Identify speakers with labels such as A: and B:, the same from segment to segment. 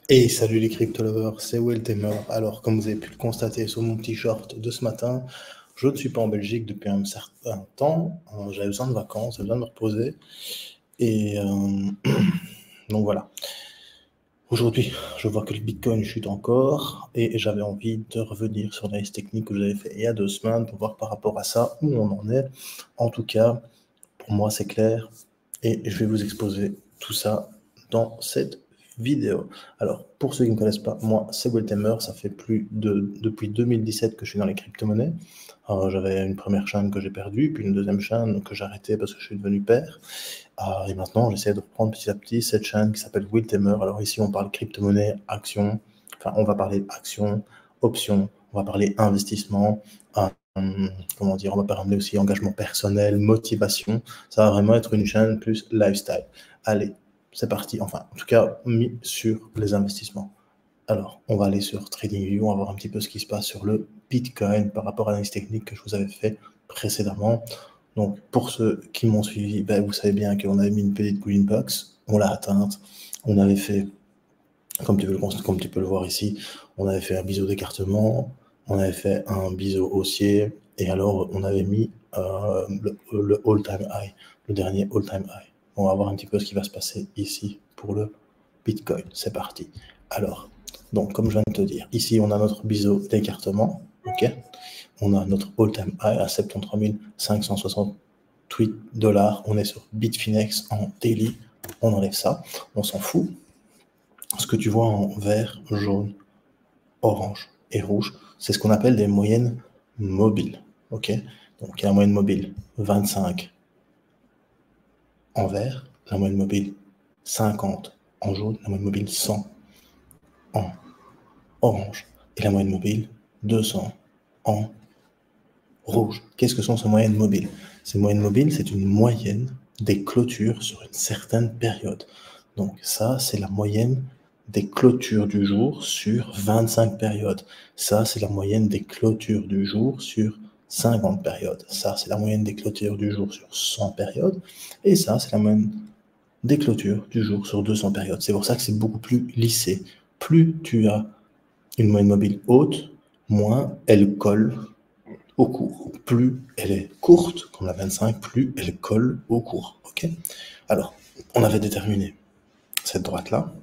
A: Et salut les crypto lovers, c'est Will Tamer. Alors, comme vous avez pu le constater sur mon petit short de ce matin, je ne suis pas en Belgique depuis un certain temps. J'avais besoin de vacances, j'avais besoin de me reposer. Et donc voilà. Aujourd'hui, je vois que le Bitcoin chute encore et j'avais envie de revenir sur l'analyse technique que j'avais fait il y a 2 semaines pour voir par rapport à ça où on en est. En tout cas, pour moi, c'est clair et je vais vous exposer tout ça dans cette vidéo. Alors, pour ceux qui ne me connaissent pas, moi, c'est Will Tamer. Ça fait depuis 2017 que je suis dans les crypto-monnaies. J'avais une première chaîne que j'ai perdue, puis une deuxième chaîne que j'ai arrêtée parce que je suis devenu père. Et maintenant, j'essaie de reprendre petit à petit cette chaîne qui s'appelle Will Tamer. Alors ici, on parle crypto-monnaie, actions. Enfin, on va parler actions, options, on va parler investissement, comment dire, on va parler aussi engagement personnel, motivation. Ça va vraiment être une chaîne plus lifestyle. Allez, c'est parti. Enfin, en tout cas, mis sur les investissements. Alors, on va aller sur TradingView, on va voir un petit peu ce qui se passe sur le Bitcoin par rapport à l'analyse technique que je vous avais fait précédemment. Donc, pour ceux qui m'ont suivi, ben, vous savez bien qu'on avait mis une petite green box, on l'a atteinte, on avait fait, comme tu peux le voir ici, on avait fait un biseau d'écartement, on avait fait un biseau haussier, et alors on avait mis le all-time high, le dernier all-time high. On va voir un petit peu ce qui va se passer ici pour le Bitcoin. C'est parti. Alors, donc comme je viens de te dire, ici on a notre biseau d'écartement, ok. On a notre all-time high à 73 568 $. On est sur Bitfinex en daily. On enlève ça. On s'en fout. Ce que tu vois en vert, jaune, orange et rouge, c'est ce qu'on appelle des moyennes mobiles. Ok. Donc il y a la moyenne mobile 25 en vert, la moyenne mobile 50 en jaune, la moyenne mobile 100 en orange et la moyenne mobile 200 en rouge. Qu'est-ce que sont ces moyennes mobiles? Ces moyennes mobiles, c'est une moyenne des clôtures sur une certaine période. Donc ça, c'est la moyenne des clôtures du jour sur 25 périodes. Ça, c'est la moyenne des clôtures du jour sur 50 périodes. Ça, c'est la moyenne des clôtures du jour sur 100 périodes. Et ça, c'est la moyenne des clôtures du jour sur 200 périodes. C'est pour ça que c'est beaucoup plus lissé. Plus tu as une moyenne mobile haute, moins elle colle au cours. Plus elle est courte, comme la 25, plus elle colle au cours. Ok. Alors, on avait déterminé cette droite-là.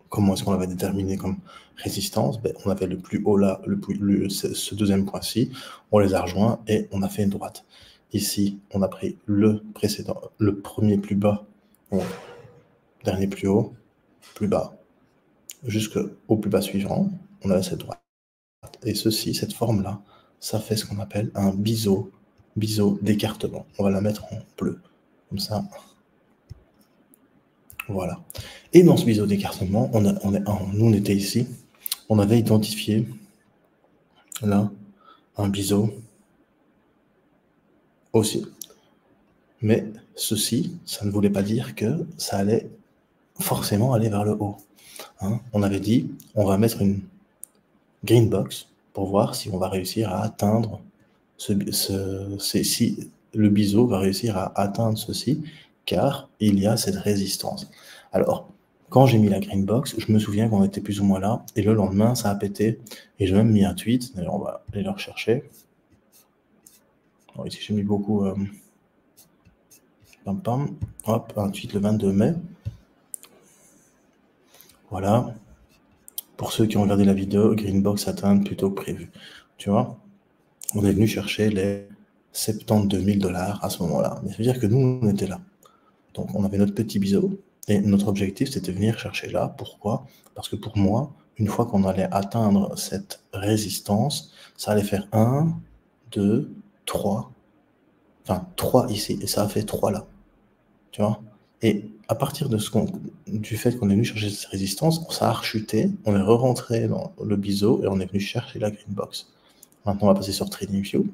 A: Comment est-ce qu'on l'avait déterminé comme résistance? Ben, on avait le plus haut là, ce deuxième point-ci, on les a rejoints et on a fait une droite. Ici, on a pris le précédent, le premier plus bas, donc, dernier plus haut, plus bas, jusqu'au plus bas suivant, on avait cette droite. Et ceci, cette forme-là, ça fait ce qu'on appelle un biseau d'écartement. On va la mettre en bleu, comme ça. Voilà. Et dans ce biseau d'écartement, nous on était ici, on avait identifié là un biseau aussi. Mais ceci, ça ne voulait pas dire que ça allait forcément aller vers le haut. Hein. On avait dit, on va mettre une green box pour voir si on va réussir à atteindre si le biseau va réussir à atteindre ceci, car il y a cette résistance. Alors, quand j'ai mis la green box, je me souviens qu'on était plus ou moins là, et le lendemain, ça a pété, et j'ai même mis un tweet, d'ailleurs on va aller le rechercher. Alors ici j'ai mis beaucoup, hop, un tweet le 22 mai. Voilà. Pour ceux qui ont regardé la vidéo, green box atteinte plutôt que prévu. Tu vois, on est venu chercher les 72 000 $ à ce moment-là. Mais ça veut dire que nous, on était là. Donc, on avait notre petit biseau, et notre objectif, c'était de venir chercher là. Pourquoi? Parce que pour moi, une fois qu'on allait atteindre cette résistance, ça allait faire 1, 2, 3, enfin 3 ici, et ça a fait 3 là. Tu vois? Et à partir de du fait qu'on est venu chercher cette résistance, ça a rechuté, on est re-rentré dans le biseau, et on est venu chercher la green box. Maintenant, on va passer sur TradingView.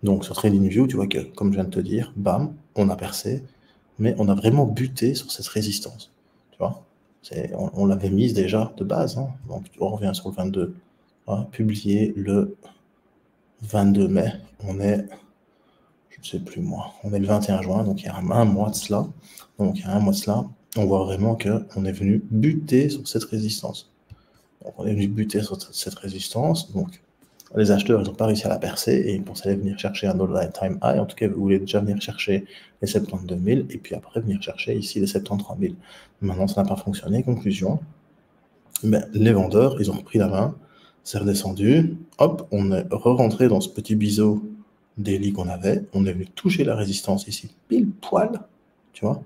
A: Donc, sur TradingView, tu vois que, comme je viens de te dire, bam, on a percé, mais on a vraiment buté sur cette résistance. Tu vois, on l'avait mise déjà de base. Hein. Donc, on revient sur le 22. Voilà, publié le 22 mai. On est, je ne sais plus moi, on est le 21 juin, donc il y a un mois de cela. Donc, il y a un mois de cela, on voit vraiment qu'on est venu buter sur cette résistance. Donc, on est venu buter sur cette résistance. Donc, les acheteurs, ils n'ont pas réussi à la percer et ils pensaient venir chercher un all-time high. En tout cas, ils voulaient déjà venir chercher les 72 000 et puis après venir chercher ici les 73 000. Maintenant, ça n'a pas fonctionné. Conclusion, ben, les vendeurs, ils ont repris la main, c'est redescendu. Hop, on est re-rentré dans ce petit biseau daily qu'on avait. On est venu toucher la résistance ici, pile poil, tu vois,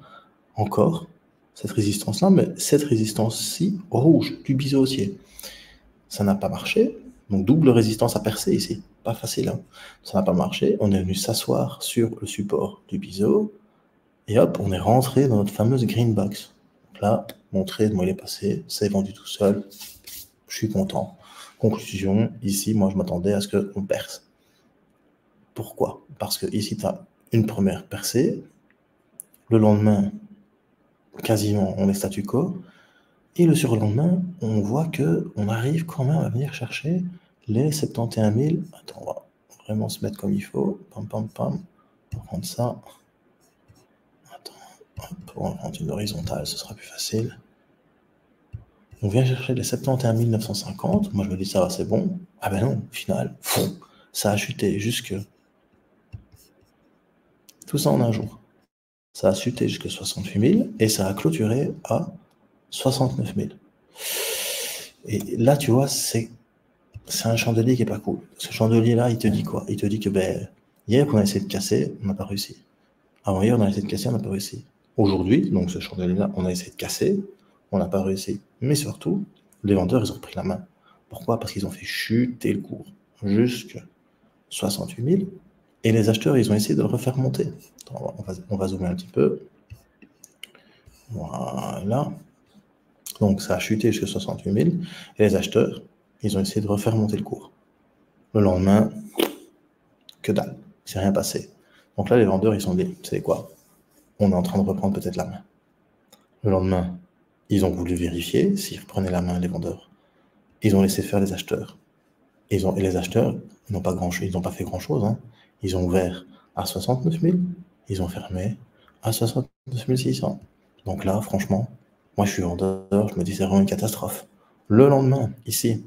A: encore cette résistance-là, mais cette résistance-ci, rouge, du biseau haussier. Ça n'a pas marché, donc double résistance à percer ici, pas facile, hein. Ça n'a pas marché, on est venu s'asseoir sur le support du biseau, et hop, on est rentré dans notre fameuse green box. Donc là, mon trade, moi, il est passé, ça est vendu tout seul, je suis content. Conclusion, ici, moi, je m'attendais à ce qu'on perce. Pourquoi? Parce que ici, tu as une première percée, le lendemain, quasiment, on est statu quo, et le surlendemain, on voit qu'on arrive quand même à venir chercher les 71 000. Attends, on va vraiment se mettre comme il faut. Pam, pam, pam. On va prendre ça. Attends, hop, on va prendre une horizontale, ce sera plus facile. On vient chercher les 71 950. Moi, je me dis, ça va, c'est bon. Ah ben non, au final, ça a chuté jusque... Tout ça en un jour. Ça a chuté jusqu'à 68 000 et ça a clôturé à 69 000. Et là, tu vois, c'est un chandelier qui est pas cool. Ce chandelier-là, il te dit quoi? Il te dit que hier, on a essayé de casser, on n'a pas réussi. Avant-hier, on a essayé de casser, on n'a pas réussi. Aujourd'hui, donc ce chandelier-là, on a essayé de casser, on n'a pas réussi. Mais surtout, les vendeurs, ils ont pris la main. Pourquoi? Parce qu'ils ont fait chuter le cours jusqu'à 68 000. Et les acheteurs, ils ont essayé de le refaire monter. Attends, on va zoomer un petit peu. Voilà. Donc, ça a chuté jusqu'à 68 000. Et les acheteurs, ils ont essayé de refaire monter le cours. Le lendemain, que dalle. Il s'est rien passé. Donc là, les vendeurs, ils sont dit, vous savez quoi? On est en train de reprendre peut-être la main. Le lendemain, ils ont voulu vérifier s'ils reprenaient la main, les vendeurs. Ils ont laissé faire les acheteurs. Et les acheteurs, ils n'ont pas fait grand-chose, hein. Ils ont ouvert à 69 000, ils ont fermé à 69 600. Donc là, franchement, moi je suis vendeur, je me dis c'est vraiment une catastrophe. Le lendemain, ici,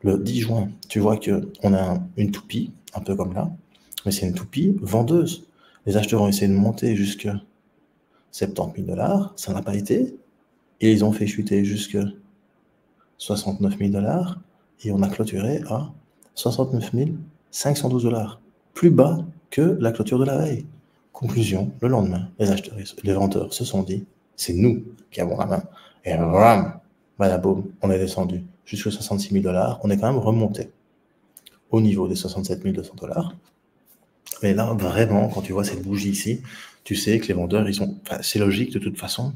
A: le 10 juin, tu vois qu'on a une toupie, un peu comme là, mais c'est une toupie vendeuse. Les acheteurs ont essayé de monter jusqu'à 70 000 $, ça n'a pas été, et ils ont fait chuter jusqu'à 69 000 $, et on a clôturé à 69 512 $, plus bas que la clôture de la veille. Conclusion, le lendemain, les vendeurs se sont dit, c'est nous qui avons la main, et ram, voilà, boum, on est descendu jusqu'à 66 000 $, on est quand même remonté au niveau des 67 200 $. Mais là, vraiment, quand tu vois cette bougie ici, tu sais que les vendeurs, c'est logique de toute façon.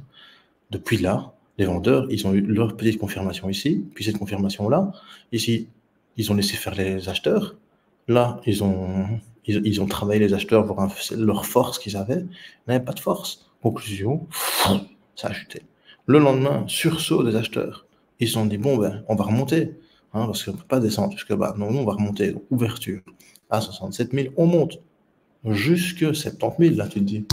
A: Depuis là, les vendeurs, ils ont eu leur petite confirmation ici, puis cette confirmation-là. Ici, ils ont laissé faire les acheteurs. Là, ils ont travaillé les acheteurs voir leur force qu'ils avaient. Ils n'avaient pas de force. Conclusion, ça a chuté. Le lendemain, sursaut des acheteurs. Ils se sont dit, bon, on va remonter, hein, parce qu'on ne peut pas descendre jusque bas. Non, on va remonter. Donc, ouverture à 67 000, on monte jusque 70 000. Là, tu te dis,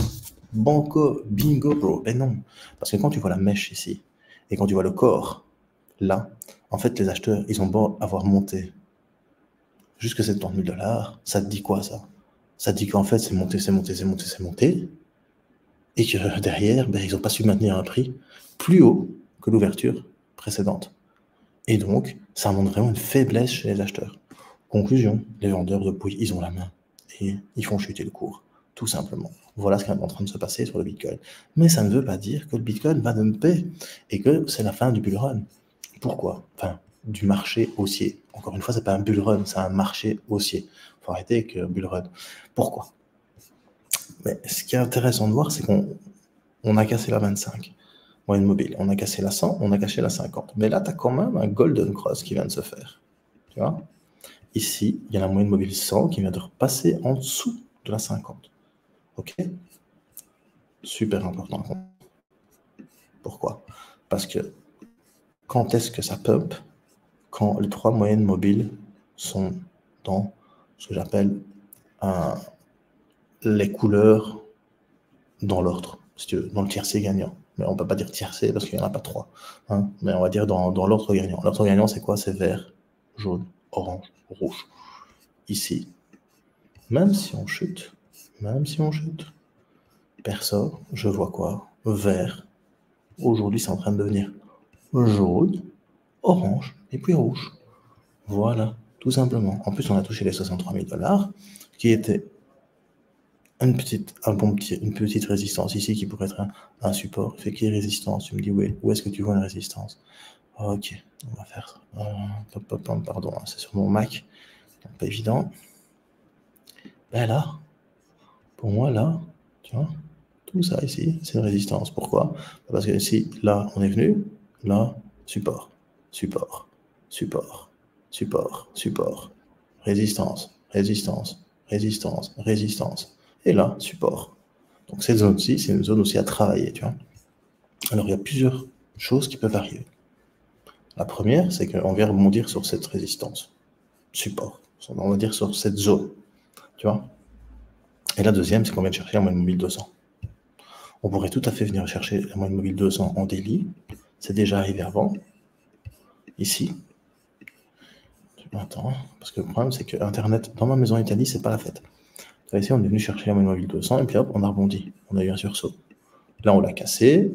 A: banco, bingo, bro. Ben non. Parce que quand tu vois la mèche ici, et quand tu vois le corps, là, en fait, les acheteurs, ils ont beau avoir monté jusque 70 000 $, ça te dit quoi, ça? Ça te dit qu'en fait, c'est monté, c'est monté, c'est monté, c'est monté, et que derrière, ils n'ont pas su maintenir un prix plus haut que l'ouverture précédente. Et donc, ça montre vraiment une faiblesse chez les acheteurs. Conclusion, les vendeurs de pouilles, ils ont la main, et ils font chuter le cours, tout simplement. Voilà ce qui est en train de se passer sur le Bitcoin. Mais ça ne veut pas dire que le Bitcoin va dumper et que c'est la fin du bull run. Pourquoi? Enfin, du marché haussier. Encore une fois, c'est pas un bull run, c'est un marché haussier. Il faut arrêter avec bull run. Pourquoi? Mais ce qui est intéressant de voir, c'est qu'on a cassé la 25, moyenne mobile. On a cassé la 100, on a cassé la 50. Mais là, tu as quand même un golden cross qui vient de se faire. Tu vois? Ici, il y a la moyenne mobile 100 qui vient de repasser en dessous de la 50. OK? Super important. Pourquoi? Parce que quand est-ce que ça pump? Quand les trois moyennes mobiles sont dans ce que j'appelle les couleurs dans l'ordre, si tu veux, dans le tiercé gagnant. Mais on ne peut pas dire tiercé parce qu'il n'y en a pas trois. Hein. Mais on va dire dans l'ordre gagnant. L'ordre gagnant, c'est quoi? C'est vert, jaune, orange, rouge. Ici, même si on chute, perso, je vois quoi? Vert. Aujourd'hui, c'est en train de devenir jaune, orange et puis rouge. Voilà, tout simplement. En plus, on a touché les 63 000 $, qui était une petite résistance ici qui pourrait être un support. Fait qu'il y ait résistance. Tu me dis, oui, où est-ce que tu vois une résistance? Ok, on va faire ça. Pardon, c'est sur mon Mac. Donc, pas évident. Ben là, pour moi, là, tu vois, tout ça ici, c'est une résistance. Pourquoi? Parce que ici, là, on est venu, là, support, support, support, support, support, résistance, résistance, résistance, résistance. Et là, support. Donc cette zone-ci, c'est une zone aussi à travailler, tu vois. Alors il y a plusieurs choses qui peuvent arriver. La première, c'est qu'on vient rebondir sur cette résistance, support, on va dire sur cette zone, tu vois. Et la deuxième, c'est qu'on vient de chercher la moyenne mobile 200. On pourrait tout à fait venir chercher la moyenne mobile 200 en daily. C'est déjà arrivé avant. Ici. Attends, parce que le problème, c'est que Internet, dans ma maison en Italie, c'est pas la fête. Ici, on est venu chercher la moyenne mobile 200 et puis hop, on a rebondi. On a eu un sursaut. Là, on l'a cassé.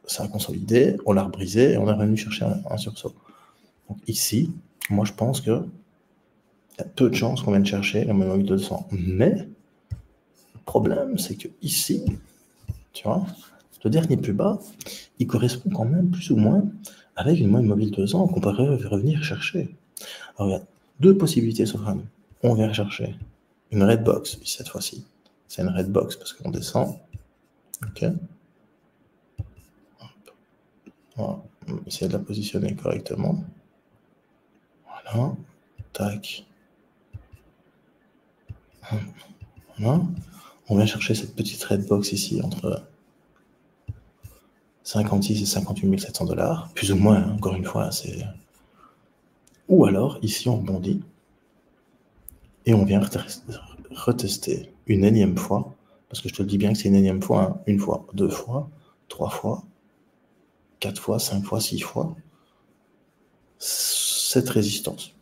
A: Ça a consolidé. On l'a rebrisé et on est revenu chercher un sursaut. Donc ici, moi, je pense qu'il y a peu de chances qu'on vienne chercher la moyenne mobile 200. Mais le problème, c'est que ici, tu vois, le dernier plus bas, il correspond quand même plus ou moins avec une moyenne mobile 200 qu'on pourrait revenir chercher. Alors, il y a deux possibilités sur un. On vient chercher une red box, cette fois-ci. C'est une red box parce qu'on descend. OK. Voilà. On va essayer de la positionner correctement. Voilà. Tac. Voilà. On vient chercher cette petite red box ici entre 56 et 58 700 $. Plus ou moins, hein, encore une fois, c'est... Ou alors, ici, on rebondit. Et on vient retester une énième fois, parce que je te le dis bien que c'est une énième fois, hein, une fois, deux fois, trois fois, quatre fois, cinq fois, six fois, cette résistance.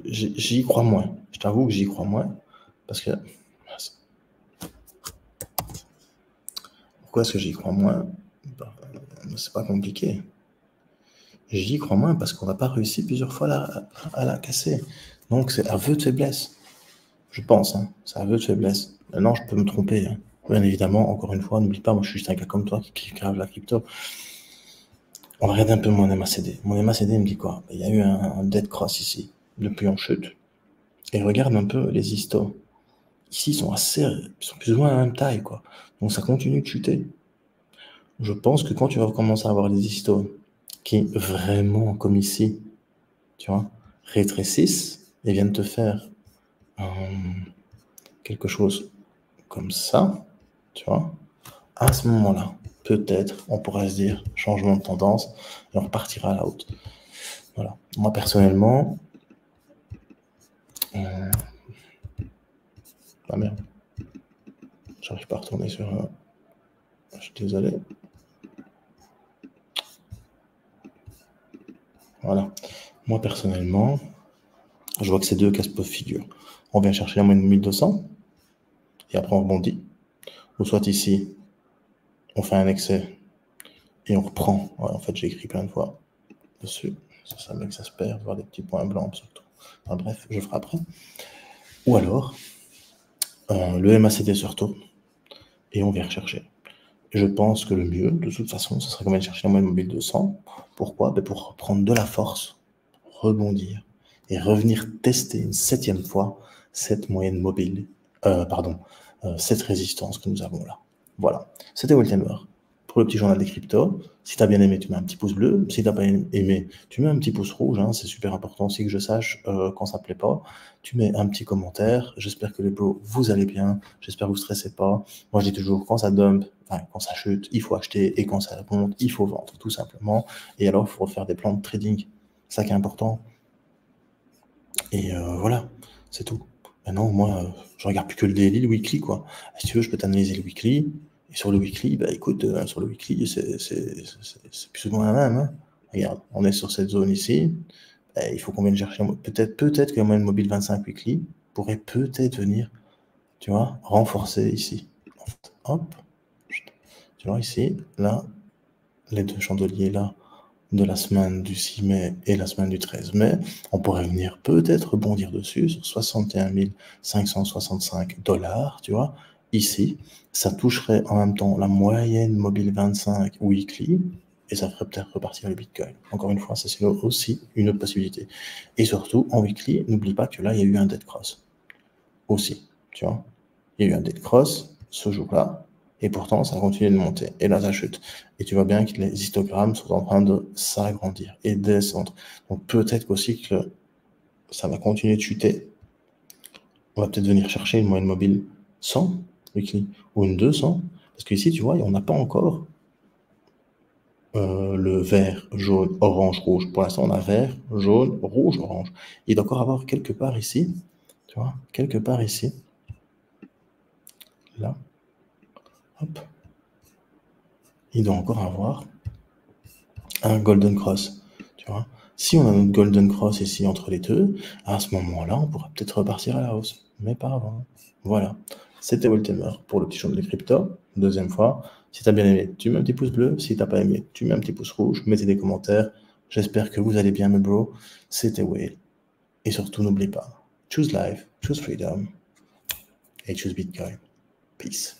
A: J'y crois moins. Je t'avoue que j'y crois moins, parce que... Pourquoi est-ce que j'y crois moins? C'est pas compliqué. J'y crois moins parce qu'on n'a pas réussi plusieurs fois à la casser. Donc c'est aveu de faiblesse. Je pense, hein. C'est aveu de faiblesse. Maintenant, je peux me tromper. Hein. Bien évidemment, encore une fois, n'oublie pas, moi je suis juste un gars comme toi qui grave la crypto. On va regarder un peu mon MACD. Mon MACD me dit quoi? Il y a eu un dead cross ici, depuis en chute. Et regarde un peu les histos. Ici, ils sont plus ou moins à la même taille, quoi. Donc ça continue de chuter. Je pense que quand tu vas commencer à avoir des histos qui vraiment, comme ici, tu vois, rétrécissent et viennent te faire quelque chose comme ça, tu vois, à ce moment-là, peut-être, on pourrait se dire changement de tendance et on repartira à la haute. Voilà. Moi, personnellement, ah merde, j'arrive pas à retourner sur... Je suis désolé. Voilà. Moi, personnellement, je vois que ces deux casse peuvent figure. On vient chercher la moyenne de 1200 et après on rebondit. Ou soit ici, on fait un excès et on reprend. Ouais, en fait, j'ai écrit plein de fois dessus. Ça met que ça se perd, voir des petits points blancs surtout. Enfin, bref, je ferai après. Ou alors, le MACD se retourne et on vient rechercher. Je pense que le mieux, de toute façon, ce serait qu'on vienne chercher la moyenne mobile 200. Pourquoi? Pour prendre de la force, rebondir et revenir tester une 7e fois cette moyenne mobile, cette résistance que nous avons là. Voilà, c'était Wiltemer pour le petit journal des cryptos. Si tu as bien aimé, tu mets un petit pouce bleu. Si tu n'as pas aimé, tu mets un petit pouce rouge. Hein. C'est super important aussi que je sache quand ça ne plaît pas. Tu mets un petit commentaire. J'espère que les bros, vous allez bien. J'espère que vous ne stressez pas. Moi, je dis toujours, quand ça dump, quand ça chute, il faut acheter. Et quand ça monte, il faut vendre, tout simplement. Et alors, il faut faire des plans de trading. C'est ça qui est important. Et voilà, c'est tout. Maintenant, moi, je regarde plus que le daily, le weekly, quoi. Si tu veux, je peux t'analyser le weekly. Et sur le weekly, bah écoute, sur le weekly, c'est plus ou moins la même. Hein. Regarde, on est sur cette zone ici. Bah, il faut qu'on vienne chercher. Peut-être que moyenne mobile 25 weekly pourrait peut-être venir, tu vois, renforcer ici. Hop. Tu vois ici, là, les deux chandeliers là, de la semaine du 6 mai et la semaine du 13 mai, on pourrait venir peut-être rebondir dessus sur 61 565 $, tu vois. Ici, ça toucherait en même temps la moyenne mobile 25 weekly et ça ferait peut-être repartir le Bitcoin. Encore une fois, ça c'est aussi une autre possibilité. Et surtout, en weekly, n'oublie pas que là, il y a eu un dead cross aussi, tu vois. Il y a eu un dead cross ce jour-là, et pourtant, ça continue de monter. Et là, ça chute. Et tu vois bien que les histogrammes sont en train de s'agrandir et descendre. Donc peut-être aussi que ça va continuer de chuter. On va peut-être venir chercher une moyenne mobile 100 weekly ou une 200. Parce qu'ici, tu vois, on n'a pas encore le vert, jaune, orange, rouge. Pour l'instant, on a vert, jaune, rouge, orange. Il doit encore avoir quelque part ici, tu vois, quelque part ici, là, hop, il doit encore avoir un golden cross, tu vois. Si on a notre golden cross ici entre les deux, à ce moment-là, on pourra peut-être repartir à la hausse, mais pas avant. Voilà, c'était Woltemer pour le petit champ de crypto, deuxième fois. Si tu as bien aimé, tu mets un petit pouce bleu. Si tu n'as pas aimé, tu mets un petit pouce rouge. Mettez des commentaires. J'espère que vous allez bien, mes bros. C'était Will. Et surtout, n'oublie pas, choose life, choose freedom, et choose Bitcoin. Peace.